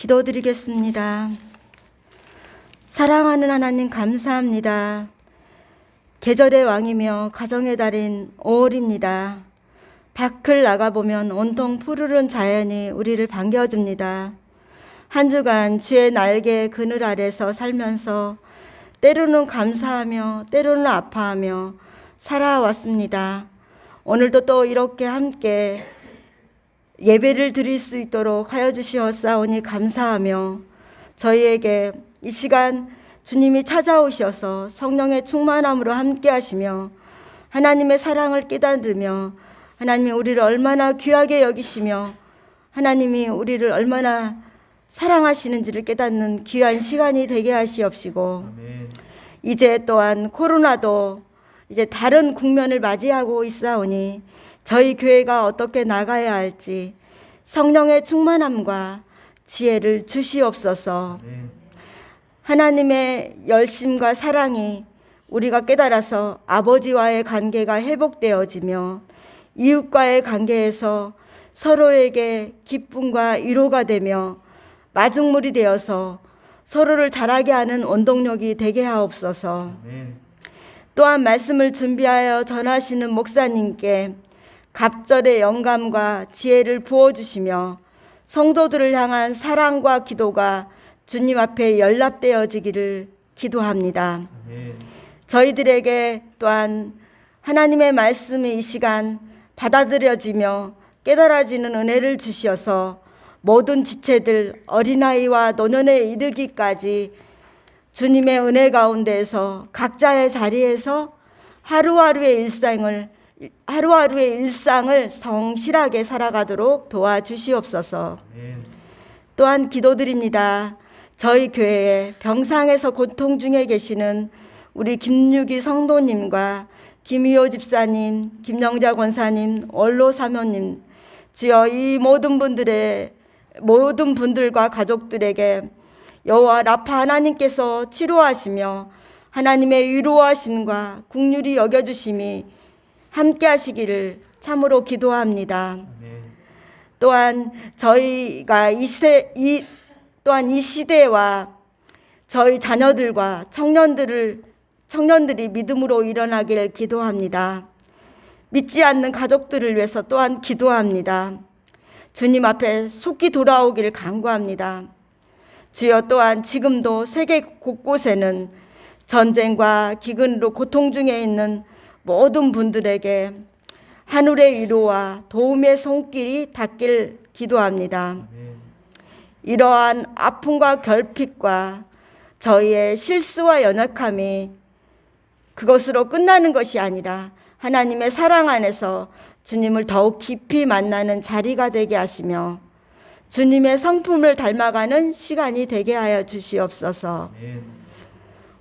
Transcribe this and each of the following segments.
기도드리겠습니다. 사랑하는 하나님 감사합니다. 계절의 왕이며 가정의 달인 5월입니다. 밖을 나가보면 온통 푸르른 자연이 우리를 반겨줍니다. 한 주간 주의 날개 그늘 아래서 살면서 때로는 감사하며 때로는 아파하며 살아왔습니다. 오늘도 또 이렇게 함께 예배를 드릴 수 있도록 하여 주시었사오니 감사하며 저희에게 이 시간 주님이 찾아오셔서 성령의 충만함으로 함께 하시며 하나님의 사랑을 깨닫으며 하나님이 우리를 얼마나 귀하게 여기시며 하나님이 우리를 얼마나 사랑하시는지를 깨닫는 귀한 시간이 되게 하시옵시고, 아멘. 이제 또한 코로나도 이제 다른 국면을 맞이하고 있사오니 저희 교회가 어떻게 나가야 할지 성령의 충만함과 지혜를 주시옵소서. 하나님의 열심과 사랑이 우리가 깨달아서 아버지와의 관계가 회복되어지며 이웃과의 관계에서 서로에게 기쁨과 위로가 되며 마중물이 되어서 서로를 자라게 하는 원동력이 되게 하옵소서. 또한 말씀을 준비하여 전하시는 목사님께 갑절의 영감과 지혜를 부어주시며 성도들을 향한 사랑과 기도가 주님 앞에 연락되어지기를 기도합니다. 저희들에게 또한 하나님의 말씀이 이 시간 받아들여지며 깨달아지는 은혜를 주시어서 모든 지체들 어린아이와 노년에 이르기까지 주님의 은혜 가운데에서 각자의 자리에서 하루하루의 일상을 성실하게 살아가도록 도와주시옵소서. 또한 기도드립니다. 저희 교회에 병상에서 고통 중에 계시는 우리 김유기 성도님과 김희호 집사님, 김영자 권사님, 원로 사모님, 주여 이 모든 분들과 가족들에게 여호와 라파 하나님께서 치료하시며 하나님의 위로하심과 국률이 여겨주심이 함께 하시기를 참으로 기도합니다. 또한 저희가 이 시대와 저희 자녀들과 청년들이 믿음으로 일어나기를 기도합니다. 믿지 않는 가족들을 위해서 또한 기도합니다. 주님 앞에 속히 돌아오기를 간구합니다. 주여 또한 지금도 세계 곳곳에는 전쟁과 기근으로 고통 중에 있는 모든 분들에게 하늘의 위로와 도움의 손길이 닿길 기도합니다. 이러한 아픔과 결핍과 저희의 실수와 연약함이 그것으로 끝나는 것이 아니라 하나님의 사랑 안에서 주님을 더욱 깊이 만나는 자리가 되게 하시며 주님의 성품을 닮아가는 시간이 되게 하여 주시옵소서.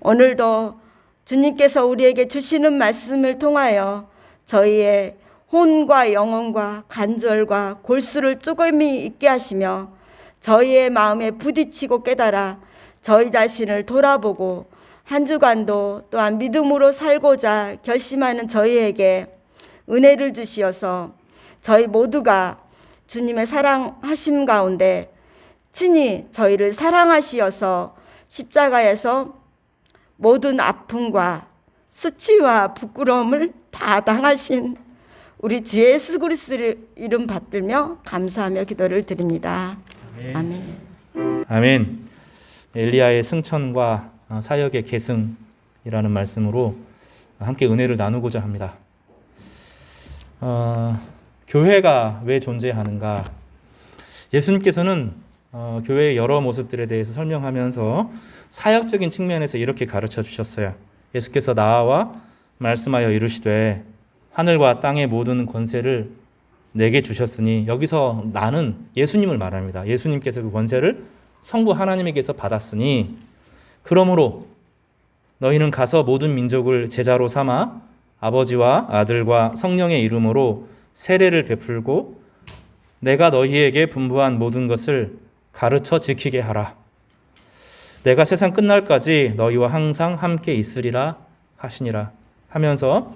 오늘도 주님께서 우리에게 주시는 말씀을 통하여 저희의 혼과 영혼과 관절과 골수를 쪼금이 있게 하시며 저희의 마음에 부딪히고 깨달아 저희 자신을 돌아보고 한 주간도 또한 믿음으로 살고자 결심하는 저희에게 은혜를 주시어서 저희 모두가 주님의 사랑하심 가운데 친히 저희를 사랑하시어서 십자가에서 모든 아픔과 수치와 부끄러움을 다 당하신 우리 주 예수 그리스도의 이름 받들며 감사하며 기도를 드립니다. 아멘. 아멘. 엘리야의 승천과 사역의 계승이라는 말씀으로 함께 은혜를 나누고자 합니다. 교회가 왜 존재하는가? 예수님께서는 교회의 여러 모습들에 대해서 설명하면서 사역적인 측면에서 이렇게 가르쳐 주셨어요. 예수께서 나와 말씀하여 이르시되 하늘과 땅의 모든 권세를 내게 주셨으니, 여기서 나는 예수님을 말합니다. 예수님께서 그 권세를 성부 하나님에게서 받았으니 그러므로 너희는 가서 모든 민족을 제자로 삼아 아버지와 아들과 성령의 이름으로 세례를 베풀고 내가 너희에게 분부한 모든 것을 가르쳐 지키게 하라. 내가 세상 끝날까지 너희와 항상 함께 있으리라 하시니라 하면서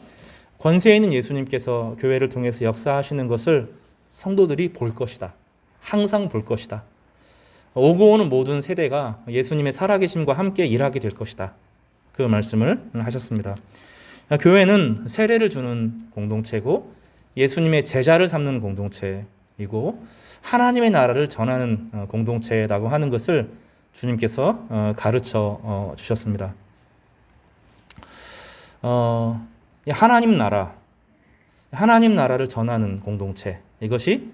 권세 있는 예수님께서 교회를 통해서 역사하시는 것을 성도들이 볼 것이다. 항상 볼 것이다. 오고 오는 모든 세대가 예수님의 살아계심과 함께 일하게 될 것이다. 그 말씀을 하셨습니다. 교회는 세례를 주는 공동체고 예수님의 제자를 삼는 공동체이고 하나님의 나라를 전하는 공동체라고 하는 것을 주님께서 가르쳐 주셨습니다. 하나님 나라를 전하는 공동체, 이것이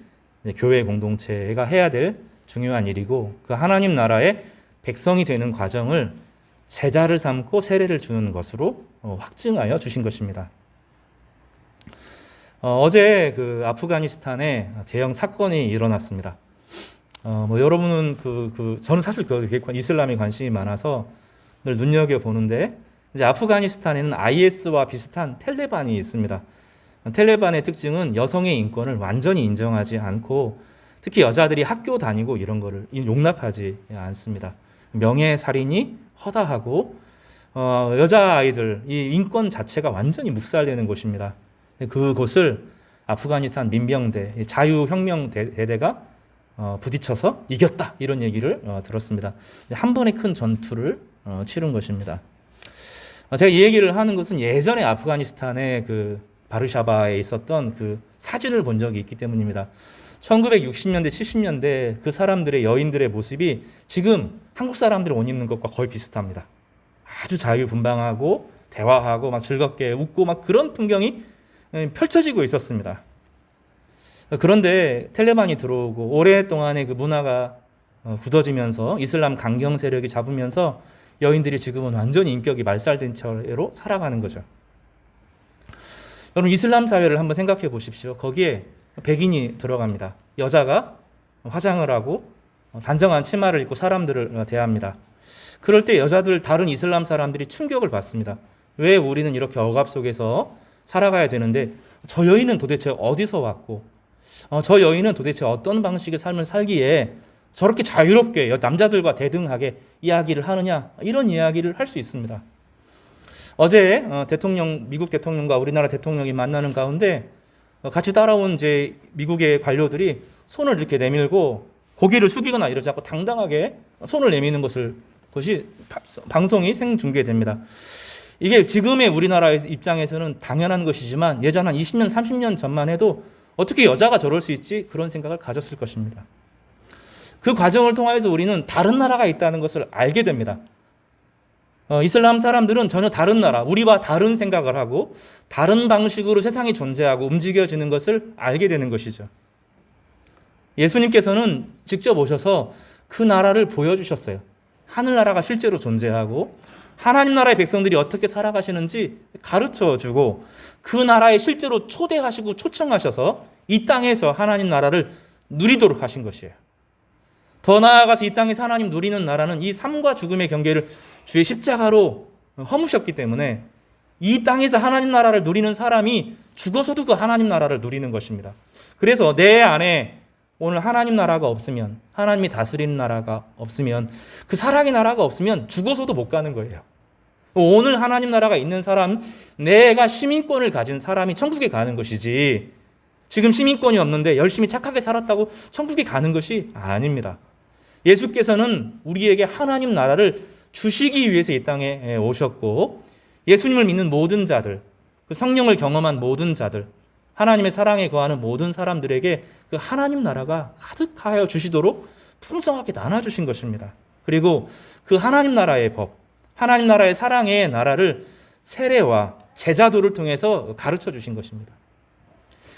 교회 공동체가 해야 될 중요한 일이고 그 하나님 나라의 백성이 되는 과정을 제자를 삼고 세례를 주는 것으로 확증하여 주신 것입니다. 어제 그 아프가니스탄에 대형 사건이 일어났습니다. 여러분은 저는 사실 이슬람에 관심이 많아서 늘 눈여겨 보는데 이제 아프가니스탄에는 IS와 비슷한 텔레반이 있습니다. 텔레반의 특징은 여성의 인권을 완전히 인정하지 않고 특히 여자들이 학교 다니고 이런 거를 용납하지 않습니다. 명예살인이 허다하고 여자아이들 이 인권 자체가 완전히 묵살되는 곳입니다. 그곳을 아프가니스탄 민병대 자유혁명대대가 부딪혀서 이겼다 이런 얘기를 들었습니다. 한 번의 큰 전투를 치른 것입니다. 제가 이 얘기를 하는 것은 예전에 아프가니스탄의 그 바르샤바에 있었던 그 사진을 본 적이 있기 때문입니다. 1960년대, 70년대 그 사람들의 여인들의 모습이 지금 한국 사람들이 옷 입는 것과 거의 비슷합니다. 아주 자유분방하고 대화하고 막 즐겁게 웃고 막 그런 풍경이 펼쳐지고 있었습니다. 그런데 텔레반이 들어오고 오랫동안의 그 문화가 굳어지면서 이슬람 강경 세력이 잡으면서 여인들이 지금은 완전히 인격이 말살된 채로 살아가는 거죠. 여러분 이슬람 사회를 한번 생각해 보십시오. 거기에 백인이 들어갑니다. 여자가 화장을 하고 단정한 치마를 입고 사람들을 대합니다. 그럴 때 여자들 다른 이슬람 사람들이 충격을 받습니다. 왜 우리는 이렇게 억압 속에서 살아가야 되는데 저 여인은 도대체 어디서 왔고 저 여인은 도대체 어떤 방식의 삶을 살기에 저렇게 자유롭게 남자들과 대등하게 이야기를 하느냐 이런 이야기를 할 수 있습니다. 어제 미국 대통령과 우리나라 대통령이 만나는 가운데 같이 따라온 이제 미국의 관료들이 손을 이렇게 내밀고 고개를 숙이거나 이러지 않고 당당하게 손을 내미는 것이 방송이 생중계됩니다. 이게 지금의 우리나라의 입장에서는 당연한 것이지만 예전 한 20년, 30년 전만 해도 어떻게 여자가 저럴 수 있지? 그런 생각을 가졌을 것입니다. 그 과정을 통해서 우리는 다른 나라가 있다는 것을 알게 됩니다. 이슬람 사람들은 전혀 다른 나라, 우리와 다른 생각을 하고 다른 방식으로 세상이 존재하고 움직여지는 것을 알게 되는 것이죠. 예수님께서는 직접 오셔서 그 나라를 보여주셨어요. 하늘나라가 실제로 존재하고 하나님 나라의 백성들이 어떻게 살아가시는지 가르쳐주고 그 나라에 실제로 초대하시고 초청하셔서 이 땅에서 하나님 나라를 누리도록 하신 것이에요. 더 나아가서 이 땅에서 하나님 누리는 나라는 이 삶과 죽음의 경계를 주의 십자가로 허무셨기 때문에 이 땅에서 하나님 나라를 누리는 사람이 죽어서도 그 하나님 나라를 누리는 것입니다. 그래서 내 안에 오늘 하나님 나라가 없으면, 하나님이 다스리는 나라가 없으면, 그 사랑의 나라가 없으면 죽어서도 못 가는 거예요. 오늘 하나님 나라가 있는 사람, 내가 시민권을 가진 사람이 천국에 가는 것이지 지금 시민권이 없는데 열심히 착하게 살았다고 천국에 가는 것이 아닙니다. 예수께서는 우리에게 하나님 나라를 주시기 위해서 이 땅에 오셨고 예수님을 믿는 모든 자들, 그 성령을 경험한 모든 자들, 하나님의 사랑에 거하는 모든 사람들에게 그 하나님 나라가 가득하여 주시도록 풍성하게 나눠주신 것입니다. 그리고 그 하나님 나라의 법, 하나님 나라의 사랑의 나라를 세례와 제자도를 통해서 가르쳐 주신 것입니다.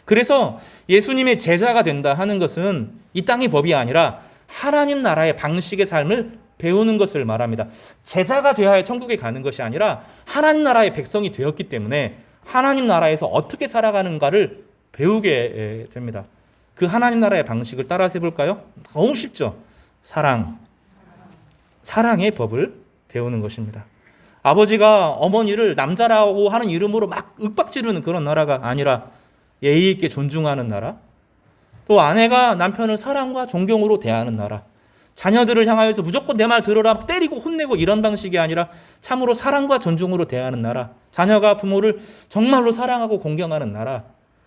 그래서 예수님의 제자가 된다 하는 것은 이 땅의 법이 아니라 하나님 나라의 방식의 삶을 배우는 것을 말합니다. 제자가 되어야 천국에 가는 것이 아니라 하나님 나라의 백성이 되었기 때문에 하나님 나라에서 어떻게 살아가는가를 배우게 됩니다. 그 하나님 나라의 방식을 따라서 해볼까요? 너무 쉽죠. 사랑의 법을 배우는 것입니다. 아버지가 어머니를 남자라고 하는 이름으로 막 윽박지르는 그런 나라가 아니라 예의 있게 존중하는 나라, 또 아내가 남편을 사랑과 존경으로 대하는 나라, 자녀들을 향하여서 무조건 내 말 들어라 때리고 혼내고 이런 방식이 아니라 참으로 사랑과 존중으로 대하는 나라, 자녀가 부모를 정말로 사랑하고 공경하는 나라,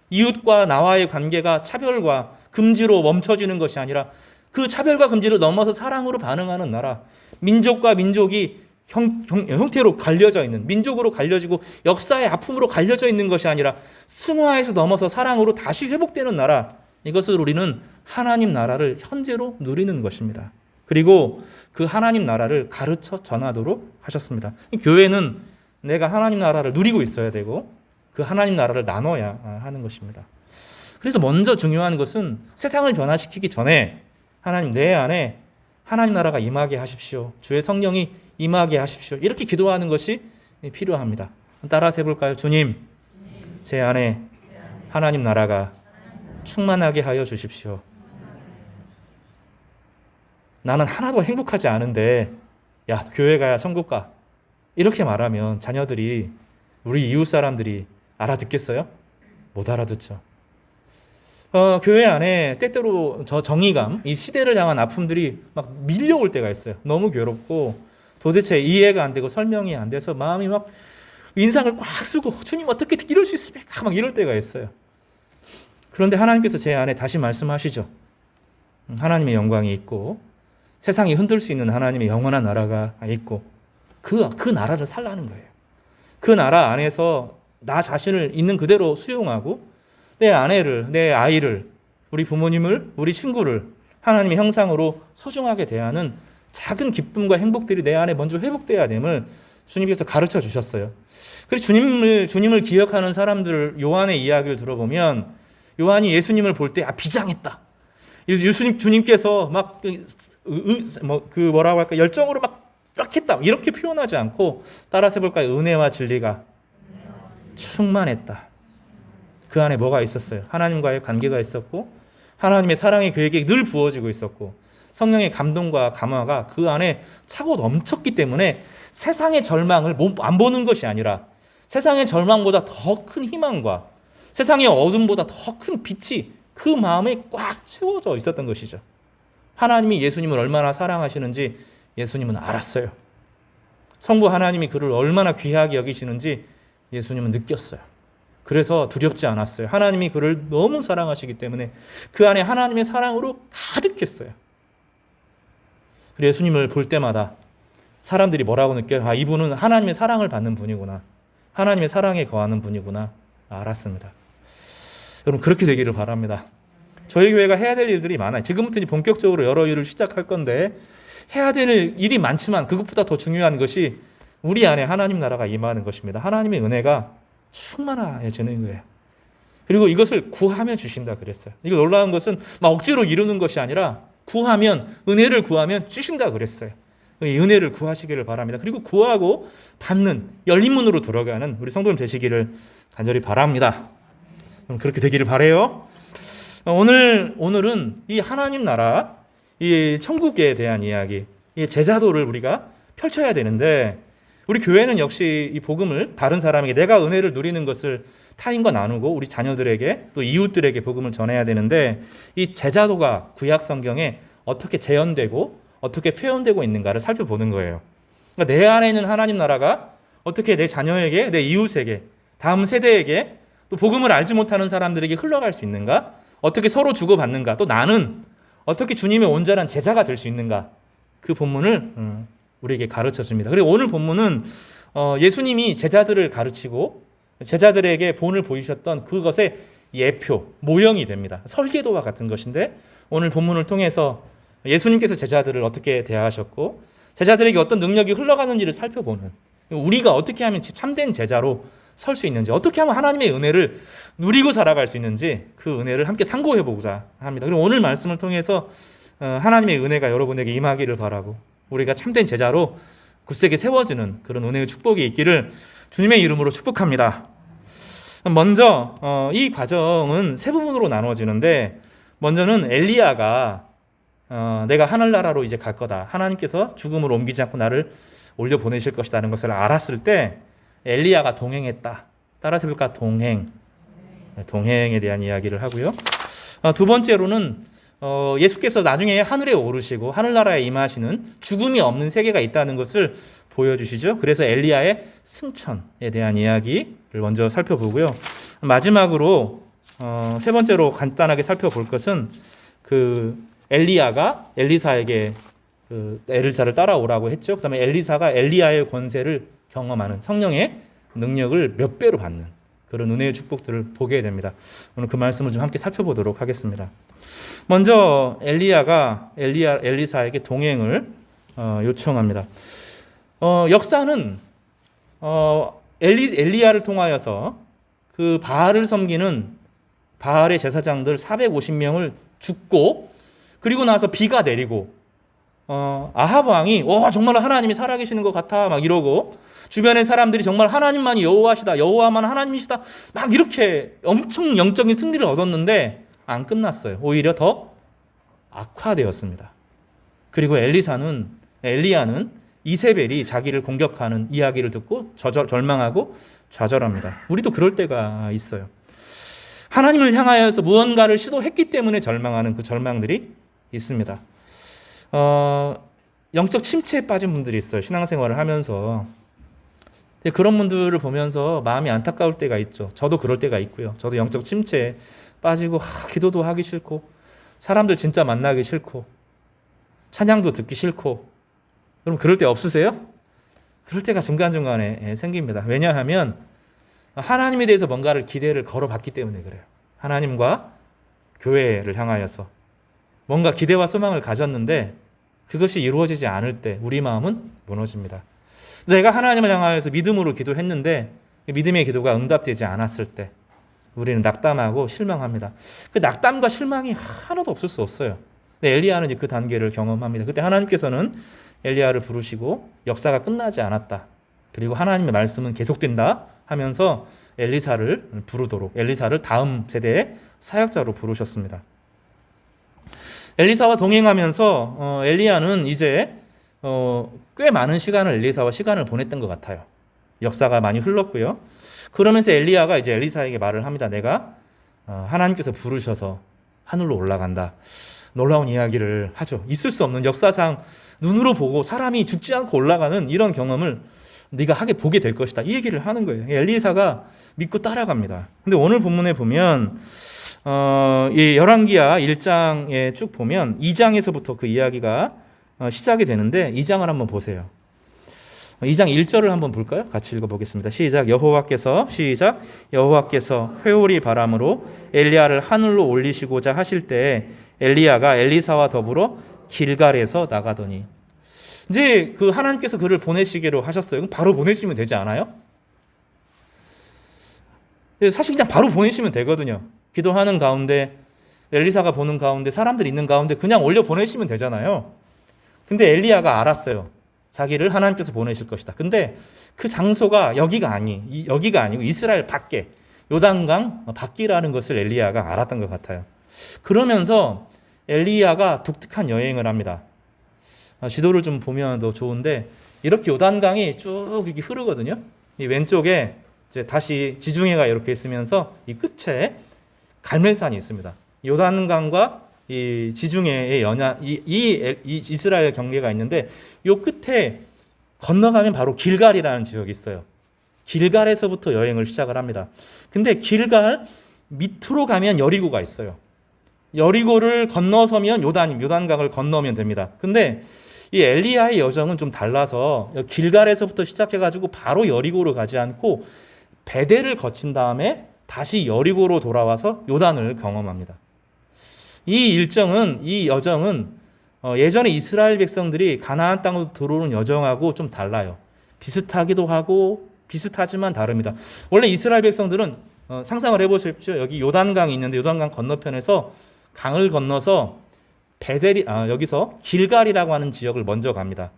이웃과 나와의 관계가 차별과 금지로 멈춰지는 것이 아니라 그 차별과 금지를 넘어서 사랑으로 반응하는 나라. 민족과 민족이 형태로 갈려져 있는, 민족으로 갈려지고 역사의 아픔으로 갈려져 있는 것이 아니라 승화에서 넘어서 사랑으로 다시 회복되는 나라. 이것을 우리는 하나님 나라를 현재로 누리는 것입니다. 그리고 그 하나님 나라를 가르쳐 전하도록 하셨습니다. 교회는 내가 하나님 나라를 누리고 있어야 되고 그 하나님 나라를 나눠야 하는 것입니다. 그래서 먼저 중요한 것은 세상을 변화시키기 전에 하나님 내 안에 하나님 나라가 임하게 하십시오. 주의 성령이 임하게 하십시오. 이렇게 기도하는 것이 필요합니다. 따라서 해볼까요? 주님, 제 안에 하나님 나라가 충만하게 하여 주십시오. 나는 하나도 행복하지 않은데 야, 교회 가야 천국 가. 이렇게 말하면 자녀들이, 우리 이웃 사람들이 알아듣겠어요? 못 알아듣죠. 교회 안에 때때로 저 정의감, 이 시대를 향한 아픔들이 막 밀려올 때가 있어요. 너무 괴롭고 도대체 이해가 안 되고 설명이 안 돼서 마음이 막 인상을 꽉 쓰고 주님 어떻게 이럴 수 있습니까? 막 이럴 때가 있어요. 그런데 하나님께서 제 안에 다시 말씀하시죠. 하나님의 영광이 있고 세상이 흔들 수 있는 하나님의 영원한 나라가 있고 그 나라를 살라는 거예요. 그 나라 안에서 나 자신을 있는 그대로 수용하고 내 아내를, 내 아이를, 우리 부모님을, 우리 친구를 하나님의 형상으로 소중하게 대하는 작은 기쁨과 행복들이 내 안에 먼저 회복돼야 됨을 주님께서 가르쳐 주셨어요. 그래서 주님을 기억하는 사람들 요한의 이야기를 들어보면 요한이 예수님을 볼 때 비장했다. 주님께서 막 뭐라고 할까 열정으로 막 했다 이렇게 표현하지 않고 따라서 해볼까요? 은혜와 진리가 충만했다. 그 안에 뭐가 있었어요? 하나님과의 관계가 있었고 하나님의 사랑이 그에게 늘 부어지고 있었고 성령의 감동과 감화가 그 안에 차고 넘쳤기 때문에 세상의 절망을 안 보는 것이 아니라 세상의 절망보다 더 큰 희망과 세상의 어둠보다 더 큰 빛이 그 마음에 꽉 채워져 있었던 것이죠. 하나님이 예수님을 얼마나 사랑하시는지 예수님은 알았어요. 성부 하나님이 그를 얼마나 귀하게 여기시는지 예수님은 느꼈어요. 그래서 두렵지 않았어요. 하나님이 그를 너무 사랑하시기 때문에 그 안에 하나님의 사랑으로 가득했어요. 예수님을 볼 때마다 사람들이 뭐라고 느껴요? 이분은 하나님의 사랑을 받는 분이구나. 하나님의 사랑에 거하는 분이구나. 알았습니다. 여러분 그렇게 되기를 바랍니다. 저희 교회가 해야 될 일들이 많아요. 지금부터 이제 본격적으로 여러 일을 시작할 건데 해야 될 일이 많지만 그것보다 더 중요한 것이 우리 안에 하나님 나라가 임하는 것입니다. 하나님의 은혜가 충만해지는 거예요. 그리고 이것을 구하면 주신다 그랬어요. 이거 놀라운 것은 막 억지로 이루는 것이 아니라 은혜를 구하면 주신다 그랬어요. 이 은혜를 구하시기를 바랍니다. 그리고 구하고 받는 열린 문으로 들어가는 우리 성도님 되시기를 간절히 바랍니다. 그렇게 되기를 바라요. 오늘은 이 하나님 나라, 이 천국에 대한 이야기, 이 제자도를 우리가 펼쳐야 되는데 우리 교회는 역시 이 복음을 다른 사람에게 내가 은혜를 누리는 것을 타인과 나누고 우리 자녀들에게 또 이웃들에게 복음을 전해야 되는데 이 제자도가 구약 성경에 어떻게 재현되고 어떻게 표현되고 있는가를 살펴보는 거예요. 그러니까 내 안에 있는 하나님 나라가 어떻게 내 자녀에게, 내 이웃에게, 다음 세대에게 또 복음을 알지 못하는 사람들에게 흘러갈 수 있는가? 어떻게 서로 주고받는가? 또 나는 어떻게 주님의 온전한 제자가 될 수 있는가? 그 본문을 우리에게 가르쳐 줍니다. 그리고 오늘 본문은 예수님이 제자들을 가르치고 제자들에게 본을 보이셨던 그것의 예표, 모형이 됩니다. 설계도와 같은 것인데 오늘 본문을 통해서 예수님께서 제자들을 어떻게 대하셨고 제자들에게 어떤 능력이 흘러가는지를 살펴보는 우리가 어떻게 하면 참된 제자로 설 수 있는지 어떻게 하면 하나님의 은혜를 누리고 살아갈 수 있는지 그 은혜를 함께 상고해보고자 합니다. 그리고 오늘 말씀을 통해서 하나님의 은혜가 여러분에게 임하기를 바라고 우리가 참된 제자로 굳세게 세워지는 그런 은혜의 축복이 있기를 주님의 이름으로 축복합니다. 먼저 이 과정은 세 부분으로 나눠지는데 먼저는 엘리야가 내가 하늘나라로 이제 갈 거다. 하나님께서 죽음으로 옮기지 않고 나를 올려보내실 것이라는 것을 알았을 때 엘리야가 동행했다. 따라서 해볼까? 동행에 대한 이야기를 하고요. 두 번째로는 예수께서 나중에 하늘에 오르시고 하늘나라에 임하시는 죽음이 없는 세계가 있다는 것을 보여주시죠. 그래서 엘리야의 승천에 대한 이야기를 먼저 살펴보고요. 마지막으로 세 번째로 간단하게 살펴볼 것은 그 엘리야가 엘리사에게 엘리사를 따라오라고 했죠. 그다음에 엘리사가 엘리야의 권세를 경험하는 성령의 능력을 몇 배로 받는 그런 은혜의 축복들을 보게 됩니다. 오늘 그 말씀을 좀 함께 살펴보도록 하겠습니다. 먼저 엘리야가 엘리사에게 동행을 요청합니다. 역사는 엘리야를 통하여서 그 바알을 섬기는 바알의 제사장들 450명을 죽고 그리고 나서 비가 내리고 아합 왕이 정말 하나님이 살아계시는 것 같아 막 이러고 주변의 사람들이 정말 하나님만이 여호와시다 여호와만 하나님이시다 막 이렇게 엄청 영적인 승리를 얻었는데 안 끝났어요. 오히려 더 악화되었습니다. 그리고 엘리야는 이세벨이 자기를 공격하는 이야기를 듣고 절망하고 좌절합니다. 우리도 그럴 때가 있어요. 하나님을 향하여서 무언가를 시도했기 때문에 절망하는 그 절망들이 있습니다. 영적 침체에 빠진 분들이 있어요. 신앙생활을 하면서. 그런 분들을 보면서 마음이 안타까울 때가 있죠. 저도 그럴 때가 있고요. 저도 영적 침체에 빠지고 기도도 하기 싫고 사람들 진짜 만나기 싫고 찬양도 듣기 싫고 그럼 그럴 때 없으세요? 그럴 때가 중간중간에 생깁니다. 왜냐하면 하나님에 대해서 뭔가를 기대를 걸어봤기 때문에 그래요. 하나님과 교회를 향하여서 뭔가 기대와 소망을 가졌는데 그것이 이루어지지 않을 때 우리 마음은 무너집니다. 내가 하나님을 향하여서 믿음으로 기도했는데 믿음의 기도가 응답되지 않았을 때 우리는 낙담하고 실망합니다. 그 낙담과 실망이 하나도 없을 수 없어요. 근데 엘리야는 이제 그 단계를 경험합니다. 그때 하나님께서는 엘리야를 부르시고 역사가 끝나지 않았다. 그리고 하나님의 말씀은 계속된다 하면서 엘리사를 다음 세대의 사역자로 부르셨습니다. 엘리사와 동행하면서 엘리야는 이제 꽤 많은 시간을 엘리사와 시간을 보냈던 것 같아요. 역사가 많이 흘렀고요. 그러면서 엘리야가 이제 엘리사에게 말을 합니다. 내가 하나님께서 부르셔서 하늘로 올라간다. 놀라운 이야기를 하죠. 있을 수 없는 역사상 눈으로 보고 사람이 죽지 않고 올라가는 이런 경험을 네가 보게 될 것이다. 이 얘기를 하는 거예요. 엘리사가 믿고 따라갑니다. 근데 오늘 본문에 보면 이 열왕기하 1장에 쭉 보면 2장에서부터 그 이야기가 시작이 되는데 2장을 한번 보세요. 2장 1절을 한번 볼까요? 같이 읽어보겠습니다. 시작. 여호와께서 회오리 바람으로 엘리야를 하늘로 올리시고자 하실 때 엘리야가 엘리사와 더불어 길갈에서 나가더니 이제 그 하나님께서 그를 보내시기로 하셨어요. 그럼 바로 보내시면 되지 않아요? 사실 그냥 바로 보내시면 되거든요. 기도하는 가운데 엘리사가 보는 가운데 사람들이 있는 가운데 그냥 올려 보내시면 되잖아요. 근데 엘리야가 알았어요. 자기를 하나님께서 보내실 것이다. 근데 그 장소가 여기가 아니고 이스라엘 밖에 요단강 밖이라는 것을 엘리야가 알았던 것 같아요. 그러면서 엘리야가 독특한 여행을 합니다. 지도를 좀 보면 더 좋은데 이렇게 요단강이 쭉 이렇게 흐르거든요. 이 왼쪽에 이제 다시 지중해가 이렇게 있으면서 이 끝에 갈멜산이 있습니다. 요단강과 이 지중해의 이 이스라엘 경계가 있는데 이 끝에 건너가면 바로 길갈이라는 지역이 있어요. 길갈에서부터 여행을 시작을 합니다. 근데 길갈 밑으로 가면 여리고가 있어요. 여리고를 건너서면 요단강을 건너면 됩니다. 근데 이 엘리야의 여정은 좀 달라서 길갈에서부터 시작해가지고 바로 여리고로 가지 않고 베델을 거친 다음에 다시 여리고로 돌아와서 요단을 경험합니다. 이 여정은 예전에 이스라엘 백성들이 가나안 땅으로 들어오는 여정하고 좀 달라요. 비슷하기도 하고 비슷하지만 다릅니다. 원래 이스라엘 백성들은 상상을 해보십시오. 여기 요단강이 있는데 요단강 건너편에서 강을 건너서 여기서 길갈이라고 하는 지역을 먼저 갑니다.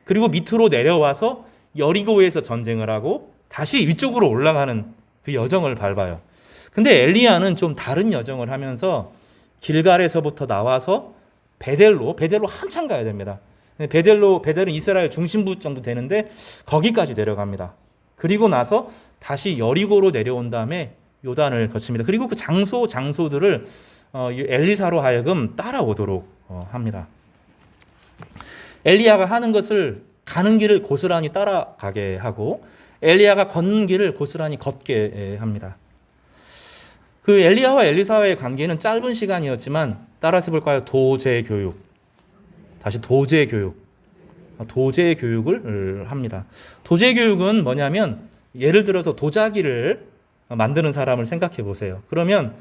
그리고 밑으로 내려와서 여리고에서 전쟁을 하고 다시 위쪽으로 올라가는 그 여정을 밟아요. 근데 엘리야는 좀 다른 여정을 하면서 길갈에서부터 나와서 베델로 한참 가야 됩니다. 베델은 이스라엘 중심부 정도 되는데 거기까지 내려갑니다. 그리고 나서 다시 여리고로 내려온 다음에 요단을 거칩니다. 그리고 그 장소들을 엘리사로 하여금 따라오도록 합니다. 엘리야가 하는 것을 가는 길을 고스란히 따라가게 하고 엘리야가 걷는 길을 고스란히 걷게 합니다. 그 엘리야와 엘리사와의 관계는 짧은 시간이었지만 따라서 해볼까요? 도제 교육. 다시 도제 교육. 도제 교육을 합니다. 도제 교육은 뭐냐면 예를 들어서 도자기를 만드는 사람을 생각해 보세요. 그러면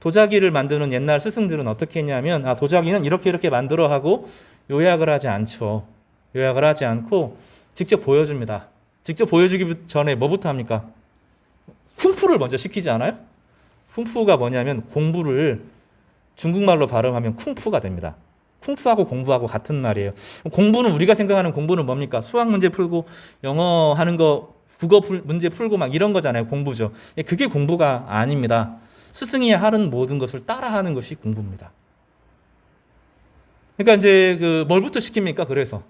도자기를 만드는 옛날 스승들은 어떻게 했냐면 도자기는 이렇게 만들어 하고 요약을 하지 않죠. 요약을 하지 않고 직접 보여줍니다. 직접 보여주기 전에 뭐부터 합니까? 쿵푸를 먼저 시키지 않아요? 쿵푸가 뭐냐면 공부를 중국말로 발음하면 쿵푸가 됩니다. 쿵푸하고 공부하고 같은 말이에요. 공부는 우리가 생각하는 공부는 뭡니까? 수학 문제 풀고 영어 하는 거, 국어 문제 풀고 막 이런 거잖아요. 공부죠. 그게 공부가 아닙니다. 스승이 하는 모든 것을 따라하는 것이 공부입니다. 그러니까 이제 뭘부터 시킵니까? 그래서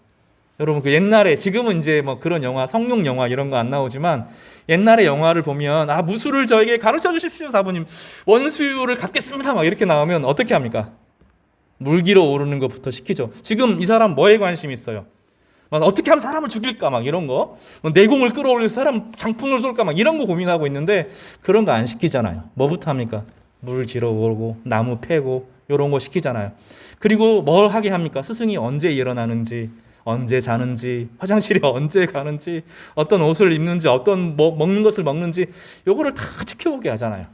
여러분 옛날에 지금은 이제 뭐 그런 영화, 성룡 영화 이런 거 안 나오지만 옛날에 영화를 보면 무술을 저에게 가르쳐 주십시오, 사부님. 원수율을 갚겠습니다. 막 이렇게 나오면 어떻게 합니까? 물기로 오르는 것부터 시키죠. 지금 이 사람 뭐에 관심이 있어요? 어떻게 하면 사람을 죽일까? 막 이런 거. 내공을 끌어올려서 사람 장풍을 쏠까? 막 이런 거 고민하고 있는데 그런 거 안 시키잖아요. 뭐부터 합니까? 물 길어 오르고 나무 패고 이런 거 시키잖아요. 그리고 뭘 하게 합니까? 스승이 언제 일어나는지, 언제 자는지, 화장실에 언제 가는지, 어떤 옷을 입는지, 어떤 먹는 것을 먹는지 요거를 다 지켜보게 하잖아요.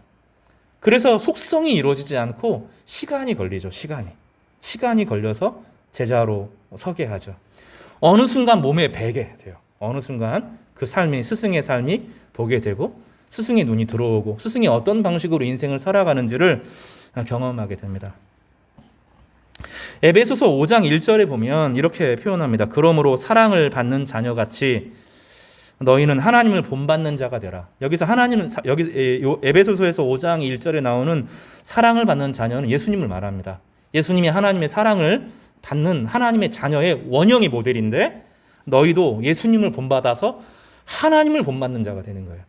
그래서 속성이 이루어지지 않고 시간이 걸리죠. 시간이 걸려서 제자로 서게 하죠. 어느 순간 몸에 배게 돼요. 어느 순간 그 삶이, 스승의 삶이 보게 되고 스승의 눈이 들어오고 스승이 어떤 방식으로 인생을 살아가는지를 경험하게 됩니다. 에베소서 5장 1절에 보면 이렇게 표현합니다. 그러므로 사랑을 받는 자녀같이 너희는 하나님을 본받는 자가 되라. 여기서 에베소서에서 5장 1절에 나오는 사랑을 받는 자녀는 예수님을 말합니다. 예수님이 하나님의 사랑을 받는 하나님의 자녀의 원형의 모델인데 너희도 예수님을 본받아서 하나님을 본받는 자가 되는 거예요.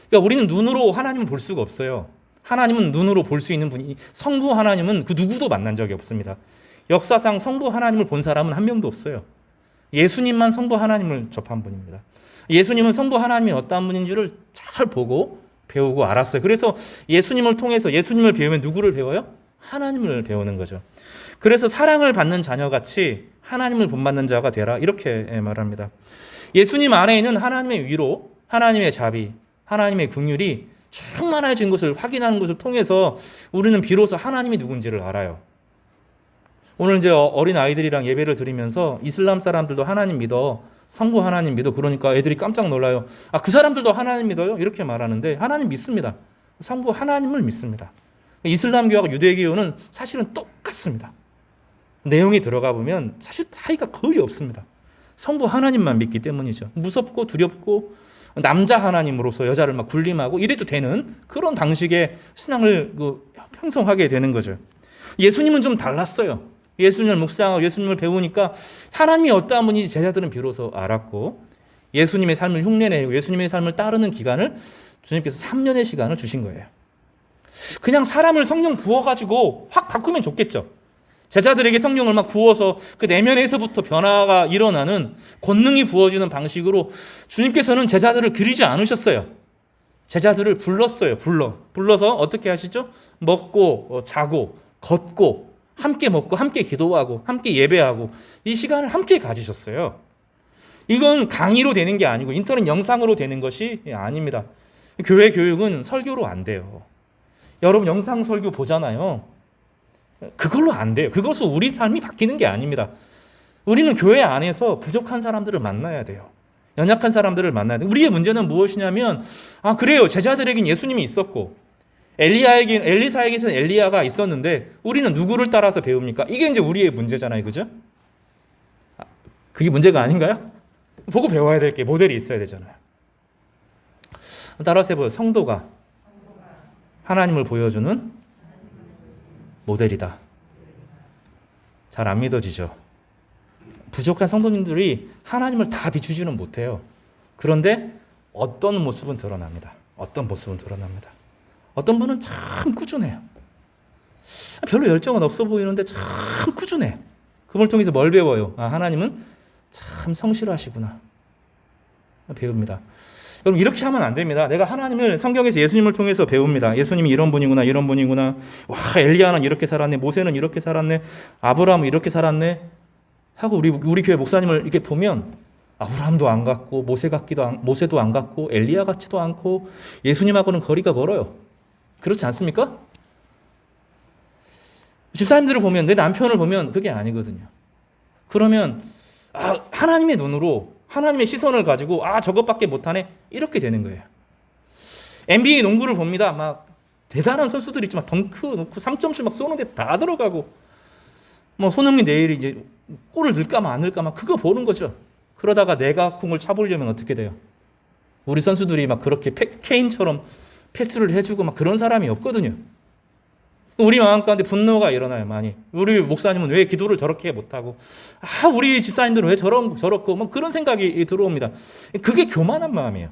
그러니까 우리는 눈으로 하나님을 볼 수가 없어요. 하나님은 눈으로 볼 수 있는 분이, 성부 하나님은 그 누구도 만난 적이 없습니다. 역사상 성부 하나님을 본 사람은 한 명도 없어요. 예수님만 성부 하나님을 접한 분입니다. 예수님은 성부 하나님이 어떠한 분인지를 잘 보고 배우고 알았어요. 그래서 예수님을 통해서 예수님을 배우면 누구를 배워요? 하나님을 배우는 거죠. 그래서 사랑을 받는 자녀같이 하나님을 본받는 자가 되라 이렇게 말합니다. 예수님 안에 있는 하나님의 위로, 하나님의 자비, 하나님의 긍휼이 충만해진 것을 확인하는 것을 통해서 우리는 비로소 하나님이 누군지를 알아요. 오늘 이제 어린 아이들이랑 예배를 드리면서 이슬람 사람들도 하나님 믿어, 성부 하나님 믿어. 그러니까 애들이 깜짝 놀라요. 그 사람들도 하나님 믿어요? 이렇게 말하는데 하나님 믿습니다. 성부 하나님을 믿습니다. 이슬람교와 유대교는 사실은 똑같습니다. 내용이 들어가 보면 사실 차이가 거의 없습니다. 성부 하나님만 믿기 때문이죠. 무섭고 두렵고 남자 하나님으로서 여자를 막 군림하고 이래도 되는 그런 방식의 신앙을 형성하게 되는 거죠. 예수님은 좀 달랐어요. 예수님을 묵상하고 예수님을 배우니까 하나님이 어떠한 분인지 제자들은 비로소 알았고 예수님의 삶을 흉내내고 예수님의 삶을 따르는 기간을 주님께서 3년의 시간을 주신 거예요. 그냥 사람을 성령 부어가지고 확 바꾸면 좋겠죠. 제자들에게 성령을 막 부어서 그 내면에서부터 변화가 일어나는 권능이 부어지는 방식으로 주님께서는 제자들을 기르지 않으셨어요. 제자들을 불렀어요. 불러서 어떻게 하시죠? 먹고 자고 걷고 함께 먹고 함께 기도하고 함께 예배하고 이 시간을 함께 가지셨어요. 이건 강의로 되는 게 아니고 인터넷 영상으로 되는 것이 아닙니다. 교회 교육은 설교로 안 돼요. 여러분 영상 설교 보잖아요. 그걸로 안 돼요. 그것은 우리 삶이 바뀌는 게 아닙니다. 우리는 교회 안에서 부족한 사람들을 만나야 돼요. 연약한 사람들을 만나야 돼요. 우리의 문제는 무엇이냐면 그래요. 제자들에겐 예수님이 있었고 엘리사에게는 엘리야가 있었는데 우리는 누구를 따라서 배웁니까? 이게 이제 우리의 문제잖아요. 그죠? 그게 문제가 아닌가요? 보고 배워야 될 게 모델이 있어야 되잖아요. 따라서 해보세요. 성도가 하나님을 보여주는 모델이다. 잘 안 믿어지죠? 부족한 성도님들이 하나님을 다 비추지는 못해요. 그런데 어떤 모습은 드러납니다. 어떤 분은 참 꾸준해요. 별로 열정은 없어 보이는데 참 꾸준해. 그걸 통해서 뭘 배워요? 하나님은 참 성실하시구나. 배웁니다. 여러분 이렇게 하면 안 됩니다. 내가 하나님을 성경에서 예수님을 통해서 배웁니다. 예수님이 이런 분이구나, 이런 분이구나. 와, 엘리야는 이렇게 살았네, 모세는 이렇게 살았네, 아브라함은 이렇게 살았네 하고 우리 교회 목사님을 이렇게 보면 아브라함도 안 같고 모세도 안 같고 엘리야 같지도 않고 예수님하고는 거리가 멀어요. 그렇지 않습니까? 집사님들을 보면, 내 남편을 보면 그게 아니거든요. 그러면 하나님의 눈으로, 하나님의 시선을 가지고 저것밖에 못하네 이렇게 되는 거예요. NBA 농구를 봅니다. 막 대단한 선수들이 있지만 덩크 놓고 3점슛 막 쏘는데 다 들어가고, 뭐 손흥민 내일이 이제 골을 넣을까만 안 넣을까만 그거 보는 거죠. 그러다가 내가 공을 차보려면 어떻게 돼요? 우리 선수들이 막 그렇게 케인처럼 패스를 해주고 막 그런 사람이 없거든요. 우리 마음 가운데 분노가 일어나요, 많이. 우리 목사님은 왜 기도를 저렇게 못하고, 우리 집사님들은 왜 저렇고, 뭐 그런 생각이 들어옵니다. 그게 교만한 마음이에요.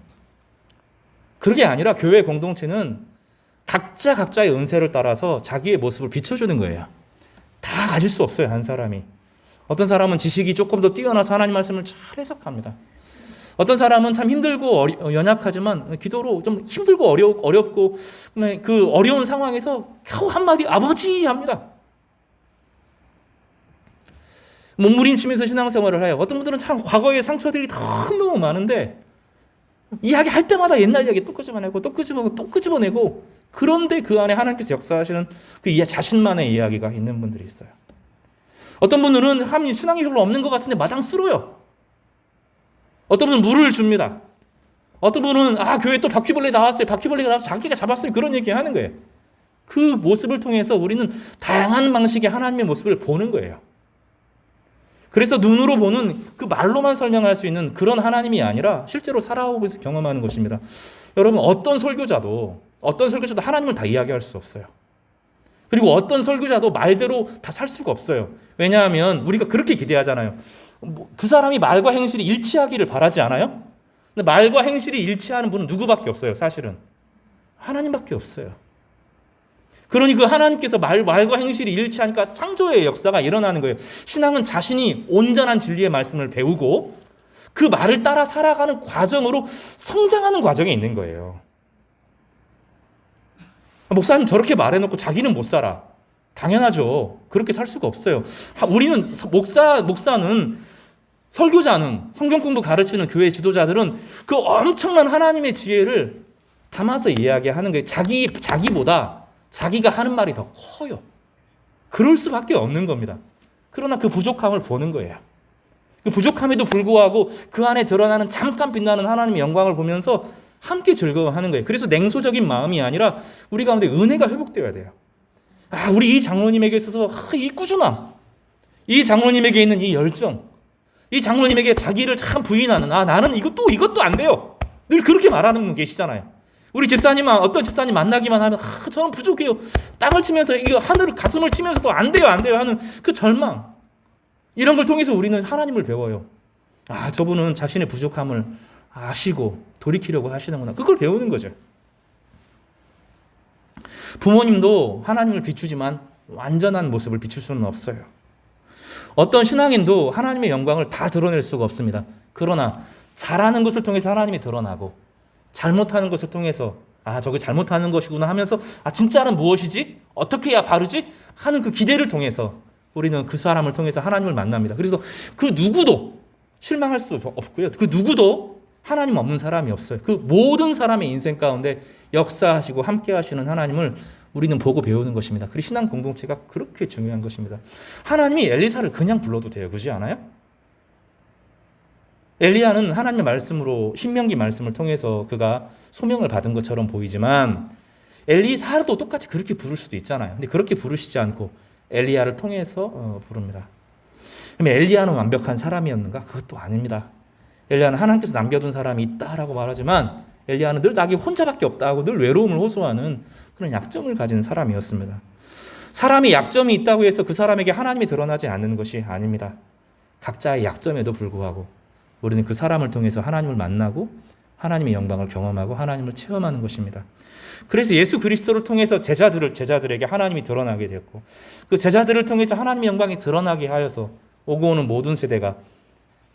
그게 아니라 교회 공동체는 각자의 은사를 따라서 자기의 모습을 비춰주는 거예요. 다 가질 수 없어요, 한 사람이. 어떤 사람은 지식이 조금 더 뛰어나서 하나님 말씀을 잘 해석합니다. 어떤 사람은 참 힘들고 연약하지만 기도로 좀 힘들고 어렵고 그 어려운 상황에서 겨우 한마디 아버지 합니다. 몸부림치면서 신앙생활을 해요. 어떤 분들은 참 과거의 상처들이 너무 많은데 이야기할 때마다 옛날 이야기 또 끄집어내고 또 끄집어내고 또 끄집어내고, 그런데 그 안에 하나님께서 역사하시는 그 자신만의 이야기가 있는 분들이 있어요. 어떤 분들은 신앙이 별로 없는 것 같은데 마당 쓸어요. 어떤 분은 물을 줍니다. 어떤 분은 교회 또 바퀴벌레 나왔어요. 바퀴벌레가 나와서 자기가 잡았어요. 그런 얘기 하는 거예요. 그 모습을 통해서 우리는 다양한 방식의 하나님의 모습을 보는 거예요. 그래서 눈으로 보는, 그 말로만 설명할 수 있는 그런 하나님이 아니라 실제로 살아오면서 경험하는 것입니다. 여러분, 어떤 설교자도 하나님을 다 이야기할 수 없어요. 그리고 어떤 설교자도 말대로 다 살 수가 없어요. 왜냐하면 우리가 그렇게 기대하잖아요. 그 사람이 말과 행실이 일치하기를 바라지 않아요? 근데 말과 행실이 일치하는 분은 누구밖에 없어요, 사실은. 하나님밖에 없어요. 그러니 그 하나님께서 말과 행실이 일치하니까 창조의 역사가 일어나는 거예요. 신앙은 자신이 온전한 진리의 말씀을 배우고 그 말을 따라 살아가는 과정으로 성장하는 과정에 있는 거예요. 목사님 저렇게 말해놓고 자기는 못 살아. 당연하죠. 그렇게 살 수가 없어요. 우리는 목사는, 설교자는, 성경 공부 가르치는 교회 지도자들은 그 엄청난 하나님의 지혜를 담아서 이야기하는 거예요. 자기보다 자기가 하는 말이 더 커요. 그럴 수밖에 없는 겁니다. 그러나 그 부족함을 보는 거예요. 그 부족함에도 불구하고 그 안에 드러나는 잠깐 빛나는 하나님의 영광을 보면서 함께 즐거워하는 거예요. 그래서 냉소적인 마음이 아니라 우리 가운데 은혜가 회복되어야 돼요. 우리 이 장로님에게 있어서 이 꾸준함, 이 장로님에게 있는 이 열정, 이 장로님에게 자기를 참 부인하는, 나는 이것도 안 돼요. 늘 그렇게 말하는 분 계시잖아요. 우리 어떤 집사님 만나기만 하면 저는 부족해요. 땅을 치면서 이거 하늘을 가슴을 치면서도 안 돼요 하는 그 절망, 이런 걸 통해서 우리는 하나님을 배워요. 저분은 자신의 부족함을 아시고 돌이키려고 하시는구나. 그걸 배우는 거죠. 부모님도 하나님을 비추지만 완전한 모습을 비출 수는 없어요. 어떤 신앙인도 하나님의 영광을 다 드러낼 수가 없습니다. 그러나 잘하는 것을 통해서 하나님이 드러나고 잘못하는 것을 통해서 저게 잘못하는 것이구나 하면서 진짜는 무엇이지? 어떻게 해야 바르지? 하는 그 기대를 통해서 우리는 그 사람을 통해서 하나님을 만납니다. 그래서 그 누구도 실망할 수 없고요. 그 누구도 하나님 없는 사람이 없어요. 그 모든 사람의 인생 가운데 역사하시고 함께 하시는 하나님을 우리는 보고 배우는 것입니다. 그리고 신앙 공동체가 그렇게 중요한 것입니다. 하나님이 엘리사를 그냥 불러도 돼요. 그렇지 않아요? 엘리야는 하나님의 말씀으로, 신명기 말씀을 통해서 그가 소명을 받은 것처럼 보이지만 엘리사도 똑같이 그렇게 부를 수도 있잖아요. 근데 그렇게 부르시지 않고 엘리야를 통해서 부릅니다. 그럼 엘리야는 완벽한 사람이었는가? 그것도 아닙니다. 엘리야는 하나님께서 남겨둔 사람이 있다라고 말하지만 엘리야는 늘 자기 혼자밖에 없다고 늘 외로움을 호소하는 그런 약점을 가진 사람이었습니다. 사람이 약점이 있다고 해서 그 사람에게 하나님이 드러나지 않는 것이 아닙니다. 각자의 약점에도 불구하고 우리는 그 사람을 통해서 하나님을 만나고 하나님의 영광을 경험하고 하나님을 체험하는 것입니다. 그래서 예수 그리스도를 통해서 제자들에게 하나님이 드러나게 되었고 그 제자들을 통해서 하나님의 영광이 드러나게 하여서 오고 오는 모든 세대가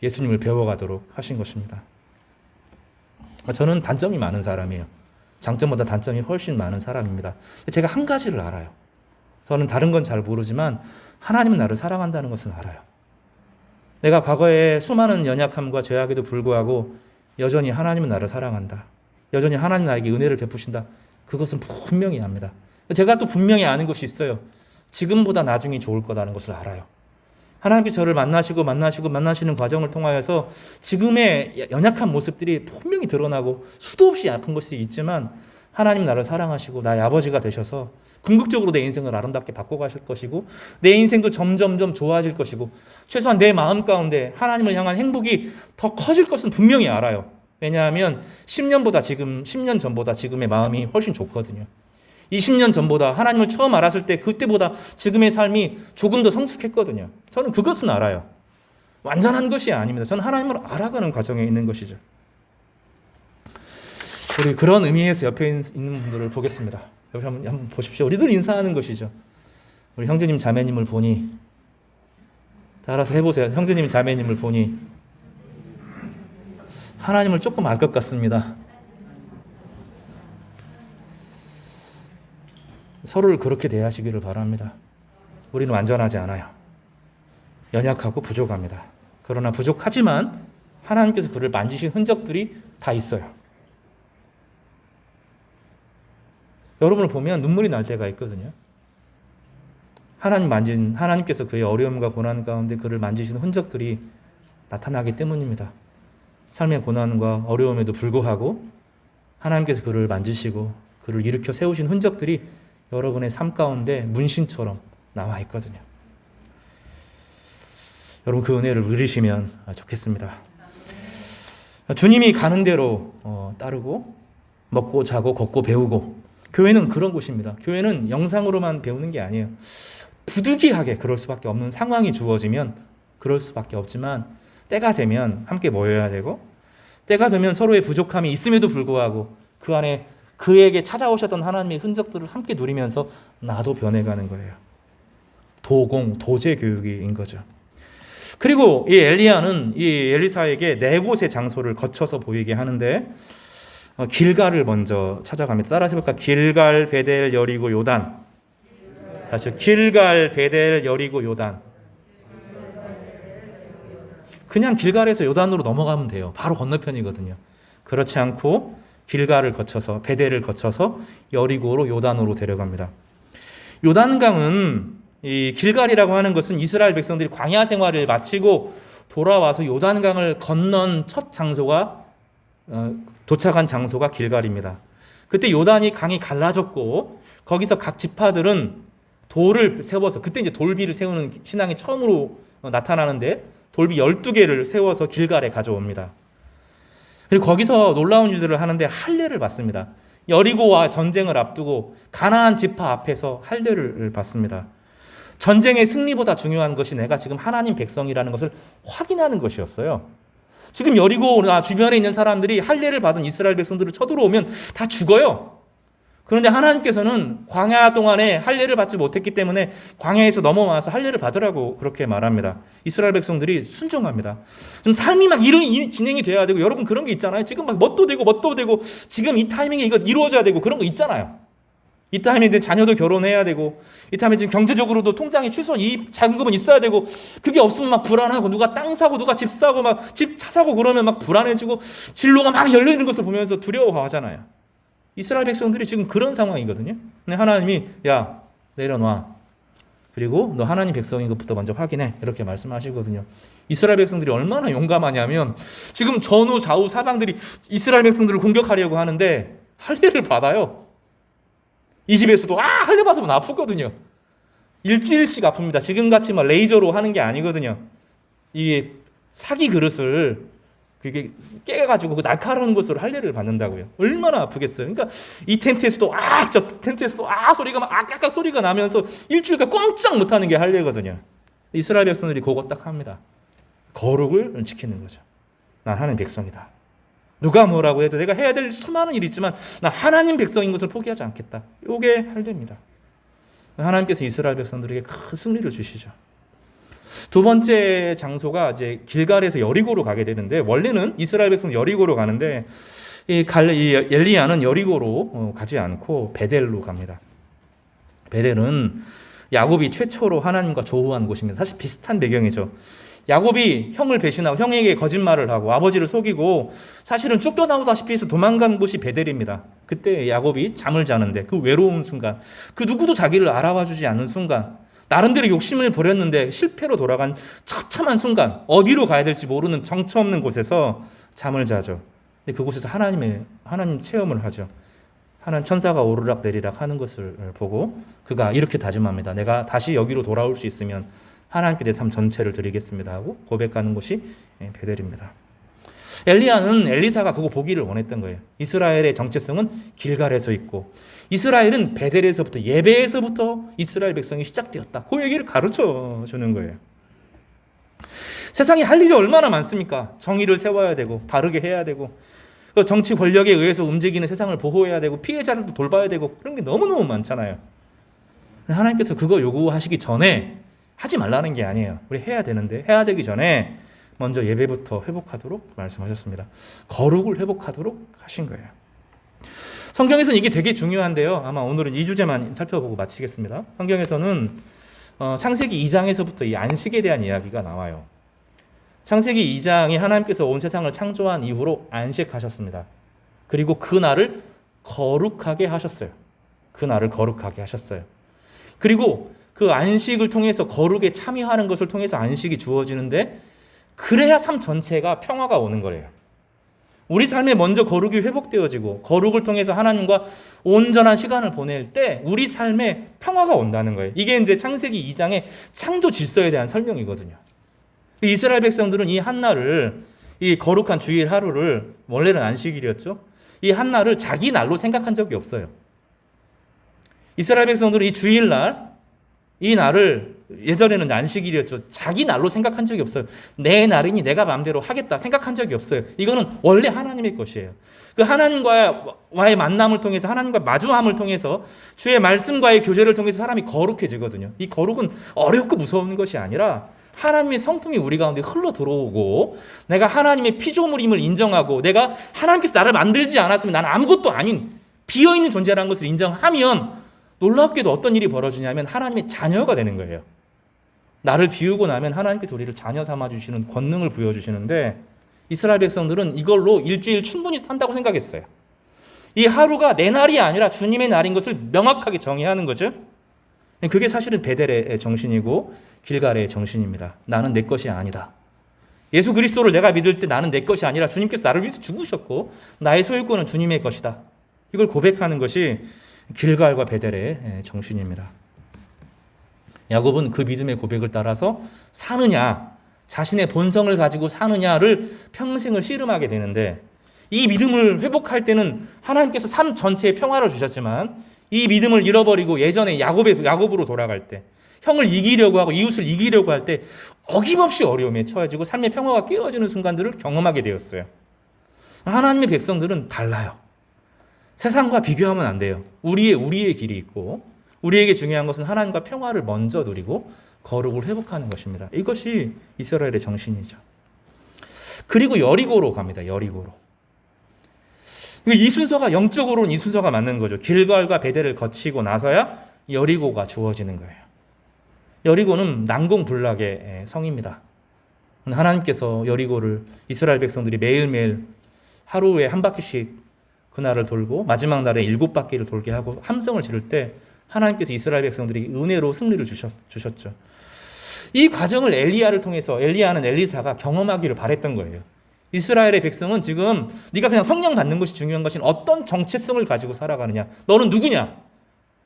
예수님을 배워가도록 하신 것입니다. 저는 단점이 많은 사람이에요. 장점보다 단점이 훨씬 많은 사람입니다. 제가 한 가지를 알아요. 저는 다른 건 잘 모르지만 하나님은 나를 사랑한다는 것은 알아요. 내가 과거에 수많은 연약함과 죄악에도 불구하고 여전히 하나님은 나를 사랑한다. 여전히 하나님 나에게 은혜를 베푸신다. 그것은 분명히 압니다. 제가 또 분명히 아는 것이 있어요. 지금보다 나중이 좋을 거라는 것을 알아요. 하나님께서 저를 만나시는 과정을 통하여서 지금의 연약한 모습들이 분명히 드러나고 수도 없이 아픈 것이 있지만 하나님 나를 사랑하시고 나의 아버지가 되셔서 궁극적으로 내 인생을 아름답게 바꿔가실 것이고 내 인생도 점점점 좋아질 것이고 최소한 내 마음 가운데 하나님을 향한 행복이 더 커질 것은 분명히 알아요. 왜냐하면 10년 전보다 지금의 마음이 훨씬 좋거든요. 20년 전보다 하나님을 처음 알았을 때 그때보다 지금의 삶이 조금 더 성숙했거든요. 저는 그것은 알아요. 완전한 것이 아닙니다. 저는 하나님을 알아가는 과정에 있는 것이죠. 우리 그런 의미에서 옆에 있는 분들을 보겠습니다. 여기 한번 보십시오. 우리들 인사하는 것이죠. 우리 형제님 자매님을 보니 따라서 해보세요. 형제님 자매님을 보니 하나님을 조금 알 것 같습니다. 서로를 그렇게 대하시기를 바랍니다. 우리는 완전하지 않아요. 연약하고 부족합니다. 그러나 부족하지만 하나님께서 그를 만지신 흔적들이 다 있어요. 여러분을 보면 눈물이 날 때가 있거든요. 하나님께서 그의 어려움과 고난 가운데 그를 만지신 흔적들이 나타나기 때문입니다. 삶의 고난과 어려움에도 불구하고 하나님께서 그를 만지시고 그를 일으켜 세우신 흔적들이 여러분의 삶 가운데 문신처럼 나와 있거든요. 여러분 그 은혜를 누리시면 좋겠습니다. 주님이 가는 대로 따르고 먹고 자고 걷고 배우고 교회는 그런 곳입니다. 교회는 영상으로만 배우는 게 아니에요. 부득이하게 그럴 수밖에 없는 상황이 주어지면 그럴 수밖에 없지만 때가 되면 함께 모여야 되고 때가 되면 서로의 부족함이 있음에도 불구하고 그 안에 그에게 찾아오셨던 하나님의 흔적들을 함께 누리면서 나도 변해가는 거예요. 도제 교육인 거죠. 그리고 이 엘리야는 이 엘리사에게 4곳의 장소를 거쳐서 보이게 하는데 길갈을 먼저 찾아갑니다. 따라서 해볼까? 길갈, 베델, 여리고, 요단. 다시 길갈, 베델, 여리고, 요단. 그냥 길갈에서 요단으로 넘어가면 돼요. 바로 건너편이거든요. 그렇지 않고 길갈을 거쳐서 베델을 거쳐서 여리고로 요단으로 데려갑니다. 요단강은 이 길갈이라고 하는 것은 이스라엘 백성들이 광야 생활을 마치고 돌아와서 요단강을 건넌 첫 장소가 도착한 장소가 길갈입니다. 그때 요단이 강이 갈라졌고 거기서 각 지파들은 돌을 세워서 그때 이제 돌비를 세우는 신앙이 처음으로 나타나는데 돌비 12개를 세워서 길갈에 가져옵니다. 그리고 거기서 놀라운 일들을 하는데 할례를 받습니다. 여리고와 전쟁을 앞두고 가나안 지파 앞에서 할례를 받습니다. 전쟁의 승리보다 중요한 것이 내가 지금 하나님 백성이라는 것을 확인하는 것이었어요. 지금 여리고나 주변에 있는 사람들이 할례를 받은 이스라엘 백성들을 쳐들어오면 다 죽어요. 그런데 하나님께서는 광야 동안에 할례를 받지 못했기 때문에 광야에서 넘어와서 할례를 받으라고 그렇게 말합니다. 이스라엘 백성들이 순종합니다. 좀 삶이 막 진행이 돼야 되고 여러분 그런 게 있잖아요. 지금 막 뭣도 되고 지금 이 타이밍에 이거 이루어져야 되고 그런 거 있잖아요. 이 타이밍에 자녀도 결혼해야 되고 이 타이밍에 지금 경제적으로도 통장에 최소한 이 자금은 있어야 되고 그게 없으면 막 불안하고 누가 땅 사고 누가 집 사고 막 집 차 사고 그러면 막 불안해지고 진로가 막 열리는 것을 보면서 두려워하잖아요. 이스라엘 백성들이 지금 그런 상황이거든요. 근데 하나님이 야 내려놔. 그리고 너 하나님 백성인 것부터 먼저 확인해. 이렇게 말씀하시거든요. 이스라엘 백성들이 얼마나 용감하냐면 지금 전후 좌우 사방들이 이스라엘 백성들을 공격하려고 하는데 할례를 받아요. 이 집에서도 할례 받으면 아프거든요. 일주일씩 아픕니다. 지금같이 막 레이저로 하는 게 아니거든요. 이 사기 그릇을 그게 깨가지고 그 날카로운 것으로 할례를 받는다고요. 얼마나 아프겠어요. 그러니까 이 텐트에서도 저 텐트에서도 소리가 막 깍깍 소리가 나면서 일주일간 꼼짝 못하는 게 할례거든요. 이스라엘 백성들이 그거 딱 합니다. 거룩을 지키는 거죠. 난 하나님 백성이다. 누가 뭐라고 해도 내가 해야 될 수많은 일이 있지만 나 하나님 백성인 것을 포기하지 않겠다. 이게 할례입니다. 하나님께서 이스라엘 백성들에게 큰 승리를 주시죠. 두 번째 장소가 이제 길갈에서 여리고로 가게 되는데 원래는 이스라엘 백성 여리고로 가는데 이 엘리야는 여리고로 가지 않고 베델로 갑니다. 베델은 야곱이 최초로 하나님과 조우한 곳입니다. 사실 비슷한 배경이죠. 야곱이 형을 배신하고 형에게 거짓말을 하고 아버지를 속이고 사실은 쫓겨나오다시피 해서 도망간 곳이 베델입니다. 그때 야곱이 잠을 자는데 그 외로운 순간, 그 누구도 자기를 알아봐 주지 않는 순간, 나름대로 욕심을 부렸는데 실패로 돌아간 처참한 순간, 어디로 가야 될지 모르는 정처 없는 곳에서 잠을 자죠. 근데 그곳에서 하나님 체험을 하죠. 하나님 천사가 오르락 내리락 하는 것을 보고 그가 이렇게 다짐합니다. 내가 다시 여기로 돌아올 수 있으면 하나님께 내 삶 전체를 드리겠습니다 하고 고백하는 곳이 베델입니다. 엘리야는 엘리사가 그거 보기를 원했던 거예요. 이스라엘의 정체성은 길갈에서 있고 이스라엘은 베델에서부터, 예배에서부터 이스라엘 백성이 시작되었다. 그 얘기를 가르쳐 주는 거예요. 세상에 할 일이 얼마나 많습니까? 정의를 세워야 되고 바르게 해야 되고 정치 권력에 의해서 움직이는 세상을 보호해야 되고 피해자들도 돌봐야 되고 그런 게 너무너무 많잖아요. 하나님께서 그거 요구하시기 전에 하지 말라는 게 아니에요. 우리 해야 되는데 해야 되기 전에 먼저 예배부터 회복하도록 말씀하셨습니다. 거룩을 회복하도록 하신 거예요. 성경에서는 이게 되게 중요한데요. 아마 오늘은 이 주제만 살펴보고 마치겠습니다. 성경에서는 창세기 2장에서부터 이 안식에 대한 이야기가 나와요. 창세기 2장이 하나님께서 온 세상을 창조한 이후로 안식하셨습니다. 그리고 그 날을 거룩하게 하셨어요. 그 날을 거룩하게 하셨어요. 그리고 그 안식을 통해서 거룩에 참여하는 것을 통해서 안식이 주어지는데 그래야 삶 전체가 평화가 오는 거예요. 우리 삶에 먼저 거룩이 회복되어지고 거룩을 통해서 하나님과 온전한 시간을 보낼 때 우리 삶에 평화가 온다는 거예요. 이게 이제 창세기 2장의 창조 질서에 대한 설명이거든요. 이스라엘 백성들은 이 한날을, 이 거룩한 주일 하루를, 원래는 안식일이었죠. 이 한날을 자기 날로 생각한 적이 없어요. 이스라엘 백성들은 이 주일날, 이 날을, 예전에는 안식일이었죠. 자기 날로 생각한 적이 없어요. 내 날이니 내가 마음대로 하겠다 생각한 적이 없어요. 이거는 원래 하나님의 것이에요. 그 하나님과의 만남을 통해서, 하나님과 마주함을 통해서, 주의 말씀과의 교제를 통해서 사람이 거룩해지거든요. 이 거룩은 어렵고 무서운 것이 아니라 하나님의 성품이 우리 가운데 흘러 들어오고 내가 하나님의 피조물임을 인정하고 내가 하나님께서 나를 만들지 않았으면 나는 아무것도 아닌 비어있는 존재라는 것을 인정하면 놀랍게도 어떤 일이 벌어지냐면 하나님의 자녀가 되는 거예요. 나를 비우고 나면 하나님께서 우리를 자녀 삼아주시는 권능을 부여주시는데 이스라엘 백성들은 이걸로 일주일 충분히 산다고 생각했어요. 이 하루가 내 날이 아니라 주님의 날인 것을 명확하게 정의하는 거죠. 그게 사실은 베델의 정신이고 길갈의 정신입니다. 나는 내 것이 아니다. 예수 그리스도를 내가 믿을 때 나는 내 것이 아니라 주님께서 나를 위해서 죽으셨고 나의 소유권은 주님의 것이다. 이걸 고백하는 것이 길갈과 베델의 정신입니다. 야곱은 그 믿음의 고백을 따라서 사느냐, 자신의 본성을 가지고 사느냐를 평생을 씨름하게 되는데 이 믿음을 회복할 때는 하나님께서 삶 전체에 평화를 주셨지만 이 믿음을 잃어버리고 예전에 야곱으로 돌아갈 때 형을 이기려고 하고 이웃을 이기려고 할 때 어김없이 어려움에 처해지고 삶의 평화가 깨어지는 순간들을 경험하게 되었어요. 하나님의 백성들은 달라요. 세상과 비교하면 안 돼요. 우리의 길이 있고 우리에게 중요한 것은 하나님과 평화를 먼저 누리고 거룩을 회복하는 것입니다. 이것이 이스라엘의 정신이죠. 그리고 여리고로 갑니다. 여리고로. 이 순서가 영적으로는 이 순서가 맞는 거죠. 길갈과 베델을 거치고 나서야 여리고가 주어지는 거예요. 여리고는 난공불락의 성입니다. 하나님께서 여리고를 이스라엘 백성들이 매일매일 하루에 한 바퀴씩 그날을 돌고 마지막 날에 7바퀴를 돌게 하고 함성을 지를 때 하나님께서 이스라엘 백성들이 은혜로 승리를 주셨죠. 이 과정을 엘리야를 통해서 엘리야는 엘리사가 경험하기를 바랬던 거예요. 이스라엘의 백성은 지금 네가 그냥 성령 받는 것이 중요한 것이 어떤 정체성을 가지고 살아가느냐. 너는 누구냐?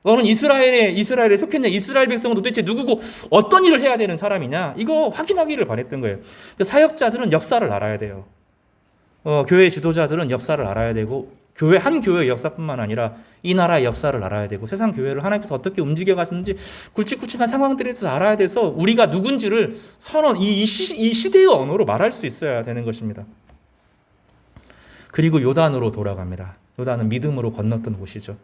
너는 이스라엘에 속했냐? 이스라엘 백성은 도대체 누구고 어떤 일을 해야 되는 사람이냐? 이거 확인하기를 바랬던 거예요. 사역자들은 역사를 알아야 돼요. 교회 지도자들은 역사를 알아야 되고 한 교회의 역사뿐만 아니라 이 나라의 역사를 알아야 되고 세상 교회를 하나님께서 어떻게 움직여 가시는지 굵직굵직한 상황들에 대해서 알아야 돼서 우리가 누군지를 이 시대의 언어로 말할 수 있어야 되는 것입니다. 그리고 요단으로 돌아갑니다. 요단은 믿음으로 건넜던 곳이죠.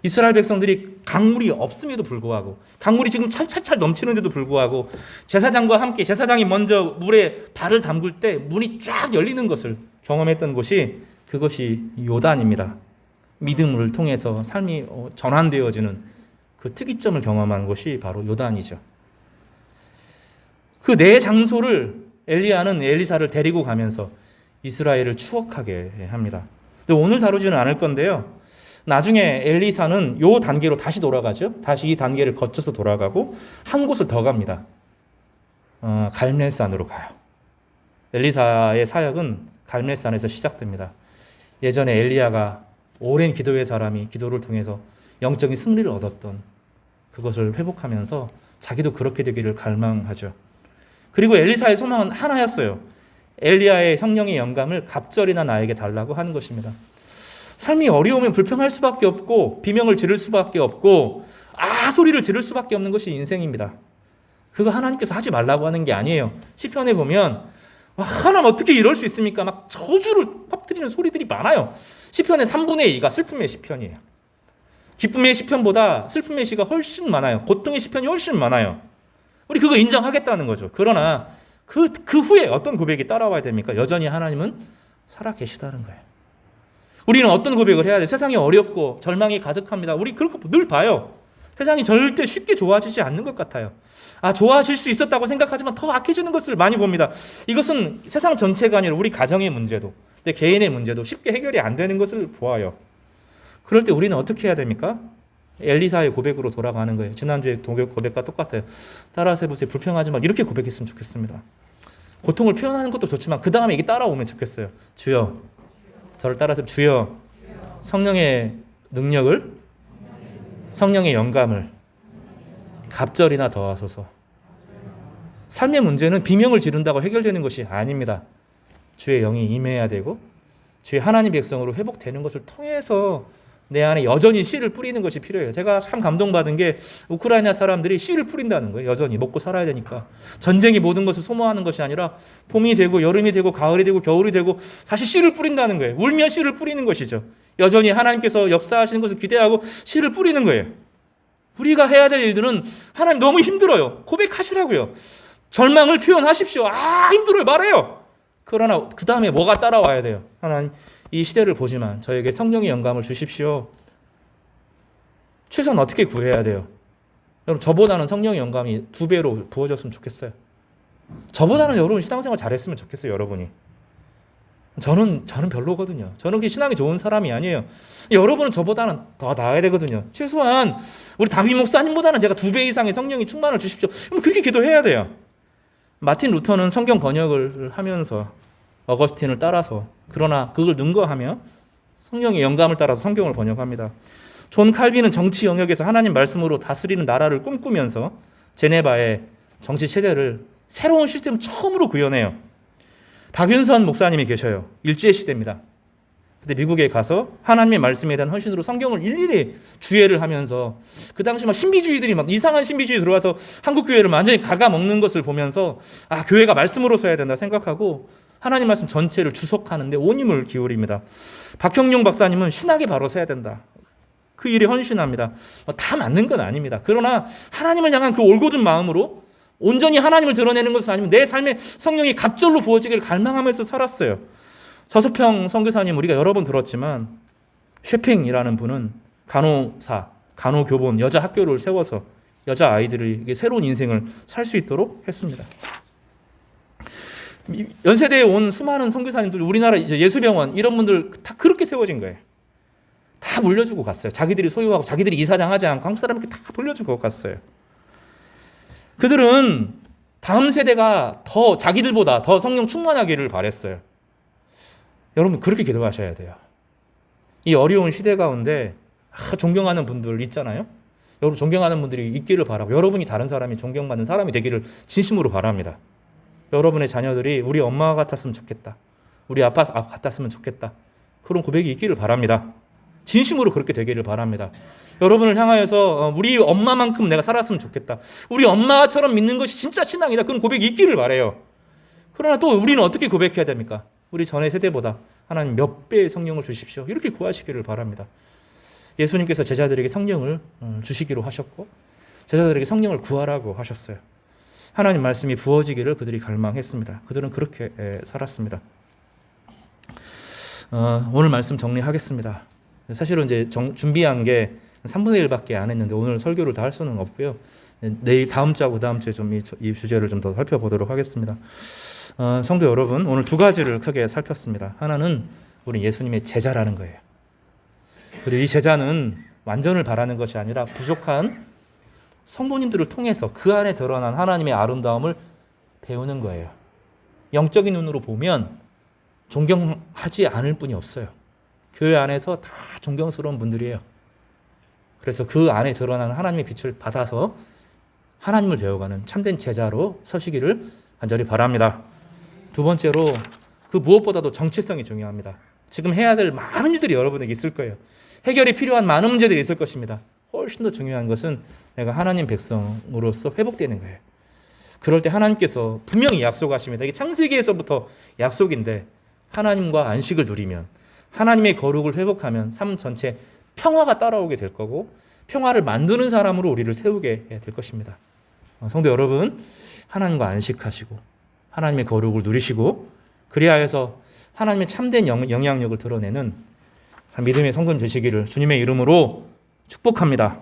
이스라엘 백성들이 강물이 없음에도 불구하고 강물이 지금 찰찰찰 넘치는데도 불구하고 제사장과 함께 제사장이 먼저 물에 발을 담글 때 문이 쫙 열리는 것을 경험했던 곳이 그것이 요단입니다. 믿음을 통해서 삶이 전환되어지는 그 특이점을 경험한 곳이 바로 요단이죠. 그 네 장소를 엘리야는 엘리사를 데리고 가면서 이스라엘을 추억하게 합니다. 오늘 다루지는 않을 건데요. 나중에 엘리사는 요 단계로 다시 돌아가죠. 다시 이 단계를 거쳐서 돌아가고 한 곳을 더 갑니다. 갈멜산으로 가요. 엘리사의 사역은 갈멜산에서 시작됩니다. 예전에 엘리야가 오랜 기도의 사람이 기도를 통해서 영적인 승리를 얻었던 그것을 회복하면서 자기도 그렇게 되기를 갈망하죠. 그리고 엘리사의 소망은 하나였어요. 엘리야의 성령의 영감을 갑절이나 나에게 달라고 하는 것입니다. 삶이 어려우면 불평할 수밖에 없고 비명을 지를 수밖에 없고 소리를 지를 수밖에 없는 것이 인생입니다. 그거 하나님께서 하지 말라고 하는 게 아니에요. 시편에 보면 하나님 어떻게 이럴 수 있습니까? 막 저주를 퍼뜨리는 소리들이 많아요. 시편의 3분의 2가 슬픔의 시편이에요. 기쁨의 시편보다 슬픔의 시가 훨씬 많아요. 고통의 시편이 훨씬 많아요. 우리 그거 인정하겠다는 거죠. 그러나 그 후에 어떤 고백이 따라와야 됩니까? 여전히 하나님은 살아계시다는 거예요. 우리는 어떤 고백을 해야 돼요? 세상이 어렵고 절망이 가득합니다. 우리 그렇게 늘 봐요. 세상이 절대 쉽게 좋아지지 않는 것 같아요. 좋아질 수 있었다고 생각하지만 더 악해지는 것을 많이 봅니다. 이것은 세상 전체가 아니라 우리 가정의 문제도, 내 개인의 문제도 쉽게 해결이 안 되는 것을 보아요. 그럴 때 우리는 어떻게 해야 됩니까? 엘리사의 고백으로 돌아가는 거예요. 지난주에 고백과 똑같아요. 따라서 해보세요. 불평하지 마. 이렇게 고백했으면 좋겠습니다. 고통을 표현하는 것도 좋지만 그 다음에 이게 따라오면 좋겠어요. 주여, 저를 따라서 주여, 성령의 능력을, 성령의 영감을 갑절이나 더하소서. 삶의 문제는 비명을 지른다고 해결되는 것이 아닙니다. 주의 영이 임해야 되고 주의 하나님 백성으로 회복되는 것을 통해서 내 안에 여전히 씨를 뿌리는 것이 필요해요. 제가 참 감동받은 게 우크라이나 사람들이 씨를 뿌린다는 거예요. 여전히 먹고 살아야 되니까. 전쟁이 모든 것을 소모하는 것이 아니라 봄이 되고 여름이 되고 가을이 되고 겨울이 되고 다시 씨를 뿌린다는 거예요. 울며 씨를 뿌리는 것이죠. 여전히 하나님께서 역사하시는 것을 기대하고 씨를 뿌리는 거예요. 우리가 해야 될 일들은 하나님 너무 힘들어요. 고백하시라고요. 절망을 표현하십시오. 힘들어요. 말해요. 그러나 그 다음에 뭐가 따라와야 돼요. 하나님 이 시대를 보지만 저에게 성령의 영감을 주십시오. 최소한 어떻게 구해야 돼요? 여러분 저보다는 성령의 영감이 2배로 부어졌으면 좋겠어요. 저보다는 여러분 신앙생활 잘했으면 좋겠어요. 여러분이. 저는 별로거든요. 저는 그렇게 신앙이 좋은 사람이 아니에요. 여러분은 저보다는 더 나아야 되거든요. 최소한 우리 다윗 목사님보다는 제가 2배 이상의 성령의 충만을 주십시오. 그럼 그렇게 기도해야 돼요. 마틴 루터는 성경 번역을 하면서 어거스틴을 따라서 그러나 그걸 능거하며 성령의 영감을 따라서 성경을 번역합니다. 존 칼빈은 정치 영역에서 하나님 말씀으로 다스리는 나라를 꿈꾸면서 제네바의 정치 체제를 새로운 시스템을 처음으로 구현해요. 박윤선 목사님이 계셔요. 일제시대입니다. 근데 미국에 가서 하나님의 말씀에 대한 헌신으로 성경을 일일이 주의를 하면서 그 당시 막 신비주의들이 막 이상한 신비주의 들어와서 한국 교회를 완전히 갉아먹는 것을 보면서 교회가 말씀으로 써야 된다 생각하고 하나님 말씀 전체를 주석하는데 온 힘을 기울입니다. 박형룡 박사님은 신학에 바로 서야 된다. 그 일에 헌신합니다. 다 맞는 건 아닙니다. 그러나 하나님을 향한 그 올곧은 마음으로 온전히 하나님을 드러내는 것은 아니면 내 삶에 성령이 갑절로 부어지기를 갈망하면서 살았어요. 서수평 선교사님 우리가 여러 번 들었지만 쉐핑이라는 분은 간호사, 간호교본, 여자 학교를 세워서 여자 아이들에게 새로운 인생을 살 수 있도록 했습니다. 연세대에 온 수많은 선교사님들, 우리나라 이제 예수병원 이런 분들 다 그렇게 세워진 거예요. 다 물려주고 갔어요. 자기들이 소유하고 자기들이 이사장하지 않고 한국 사람에게 다 돌려주고 갔어요. 그들은 다음 세대가 더 자기들보다 더 성령 충만하기를 바랬어요. 여러분 그렇게 기도하셔야 돼요. 이 어려운 시대 가운데 존경하는 분들 있잖아요. 여러분 존경하는 분들이 있기를 바라고 여러분이 다른 사람이 존경받는 사람이 되기를 진심으로 바랍니다. 여러분의 자녀들이 우리 엄마 같았으면 좋겠다. 우리 아빠 같았으면 좋겠다. 그런 고백이 있기를 바랍니다. 진심으로 그렇게 되기를 바랍니다. 여러분을 향하여서 우리 엄마만큼 내가 살았으면 좋겠다. 우리 엄마처럼 믿는 것이 진짜 신앙이다. 그런 고백이 있기를 바라요. 그러나 또 우리는 어떻게 고백해야 됩니까? 우리 전의 세대보다 하나님 몇 배의 성령을 주십시오. 이렇게 구하시기를 바랍니다. 예수님께서 제자들에게 성령을 주시기로 하셨고 제자들에게 성령을 구하라고 하셨어요. 하나님 말씀이 부어지기를 그들이 갈망했습니다. 그들은 그렇게 살았습니다. 오늘 말씀 정리하겠습니다. 사실은 이제 준비한 게 3분의 1밖에 안 했는데 오늘 설교를 다 할 수는 없고요. 내일 다음 주하고 다음 주에 좀 이 주제를 좀 더 살펴보도록 하겠습니다. 성도 여러분, 오늘 두 가지를 크게 살폈습니다. 하나는 우리 예수님의 제자라는 거예요. 그리고 이 제자는 완전을 바라는 것이 아니라 부족한 성도님들을 통해서 그 안에 드러난 하나님의 아름다움을 배우는 거예요. 영적인 눈으로 보면 존경하지 않을 분이 없어요. 교회 안에서 다 존경스러운 분들이에요. 그래서 그 안에 드러나는 하나님의 빛을 받아서 하나님을 배워가는 참된 제자로 서시기를 간절히 바랍니다. 두 번째로 그 무엇보다도 정체성이 중요합니다. 지금 해야 될 많은 일들이 여러분에게 있을 거예요. 해결이 필요한 많은 문제들이 있을 것입니다. 훨씬 더 중요한 것은 내가 하나님 백성으로서 회복되는 거예요. 그럴 때 하나님께서 분명히 약속하십니다. 이게 창세기에서부터 약속인데 하나님과 안식을 누리면 하나님의 거룩을 회복하면 삶 전체 평화가 따라오게 될 거고 평화를 만드는 사람으로 우리를 세우게 될 것입니다. 성도 여러분, 하나님과 안식하시고 하나님의 거룩을 누리시고 그리하여서 하나님의 참된 영향력을 드러내는 믿음의 성도님 되시기를 주님의 이름으로 축복합니다.